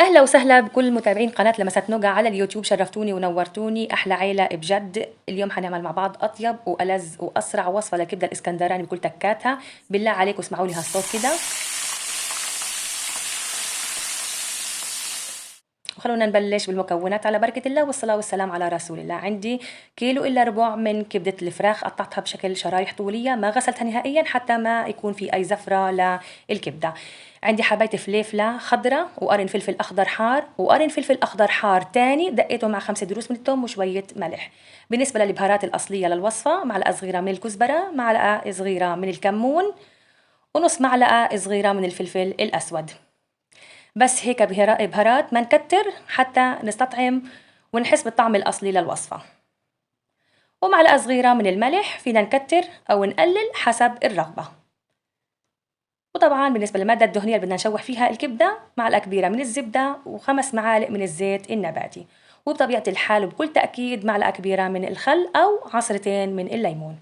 أهلا وسهلا بكل متابعين قناة لمسات نوجا على اليوتيوب. شرفتوني ونورتوني، أحلى عيلة بجد. اليوم حنعمل مع بعض أطيب وألذ وأسرع وصفة للكبدة الإسكندراني بكل تكاتها. بالله عليكم اسمعوا لي هالصوت كده وخلونا نبلش بالمكونات على بركة الله والصلاة والسلام على رسول الله. عندي كيلو إلا ربع من كبدة الفراخ، قطعتها بشكل شرايح طولية، ما غسلتها نهائيا حتى ما يكون في أي زفرة للكبدة. عندي حباية فليفلة خضرة وقرن فلفل أخضر حار وقرن فلفل أخضر حار تاني دقيته مع 5 ضروس من الثوم وشوية ملح. بالنسبة للبهارات الأصلية للوصفة، معلقة صغيرة من الكزبرة، معلقة صغيرة من الكمون، ونص معلقة صغيرة من الفلفل الأسود. بس هيك بهارات ما نكتر حتى نستطعم ونحس بالطعم الأصلي للوصفة. ومعلقة صغيرة من الملح، فينا نكتر أو نقلل حسب الرغبة. وطبعا بالنسبة للمادة الدهنية اللي بدنا نشوح فيها الكبدة، معلقة كبيرة من الزبدة و5 معالق من الزيت النباتي، وبطبيعة الحال وبكل تأكيد معلقة كبيرة من الخل أو عصرتين من الليمون.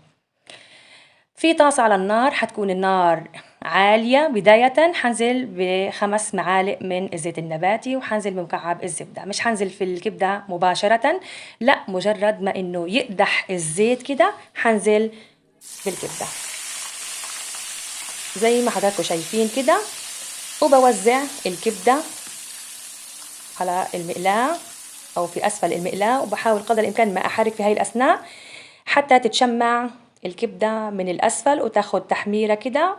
في طاسة على النار، حتكون النار عالية. بداية حنزل ب5 معالق من الزيت النباتي وحنزل بمكعب الزبدة. مش حنزل في الكبدة مباشرة، لا، مجرد ما انه يقدح الزيت كده حنزل بالكبدة زي ما حضراتكم شايفين كده. وبوزع الكبدة على المقلاة او في اسفل المقلاة، وبحاول قدر الامكان ما احرك في هاي الاثناء حتى تتشمع الكبدة من الأسفل وتاخد تحميرة كده.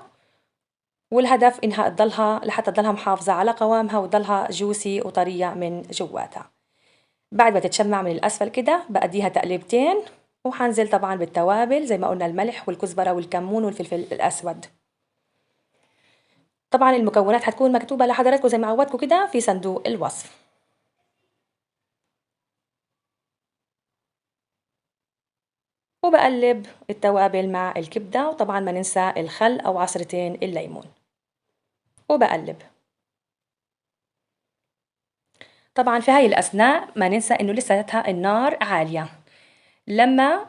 والهدف إنها تضلها لحتى تضلها محافظة على قوامها وتضلها جوسي وطرية من جواتها. بعد ما تتشمع من الأسفل كده بأديها تقليبتين، وحنزل طبعا بالتوابل زي ما قلنا، الملح والكزبرة والكمون والفلفل الأسود. طبعا المكونات حتكون مكتوبة لحضراتكم زي ما عودتكم كده في صندوق الوصف. وبقلب التوابل مع الكبدة، وطبعا ما ننسى الخل أو عصرتين الليمون، وبقلب. طبعا في هاي الأثناء ما ننسى إنه لساتها النار عالية. لما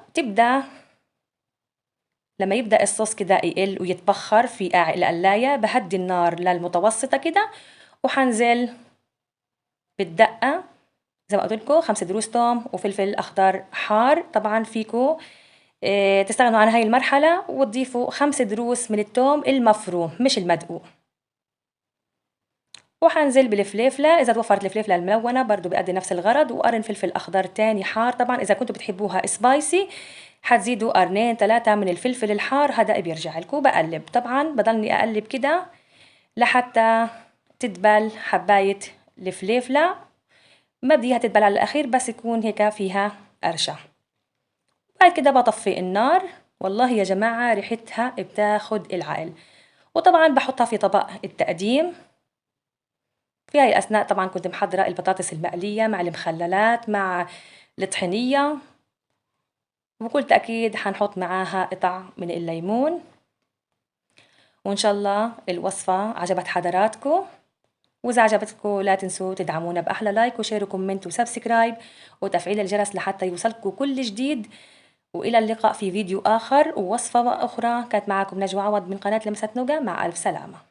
يبدأ الصوص كده يقل ويتبخر في قاع القلاية، بهدي النار للمتوسطة كده، وحنزل بالدقة زي ما قلت لكم 5 ضروس توم وفلفل أخضر حار. طبعا فيكم تستغنوا عن هاي المرحلة وتضيفوا 5 ضروس من التوم المفروم مش المدقوق. وحنزل بالفليفلة، إذا توفرت الفليفلة الملونة برضو بيأدي نفس الغرض، وقرن فلفل أخضر تاني حار. طبعا إذا كنتوا بتحبوها سبايسي حتزيدوا قرنين 3 من الفلفل الحار، هذا بيرجع لكم. بقلب، طبعا بضلني أقلب كده لحتى تدبل حباية الفليفلة. ما بديها تدبل على الأخير، بس يكون هيك فيها قرشة. بعد كده بطفي النار. والله يا جماعة ريحتها بتاخد العقل. وطبعا بحطها في طبق التقديم. في هاي الأثناء طبعا كنت محضرة البطاطس المقلية مع المخللات مع الطحينية، وبكل تأكيد حنحط معاها قطع من الليمون. وإن شاء الله الوصفة عجبت حضراتكم، وإذا عجبتكم لا تنسوا تدعمونا بأحلى لايك وشير وكومنت وسبسكرايب وتفعيل الجرس لحتى يوصلكم كل جديد. وإلى اللقاء في فيديو آخر ووصفة أخرى. كانت معكم نجوى عوض من قناة لمسات نوجا، مع ألف سلامة.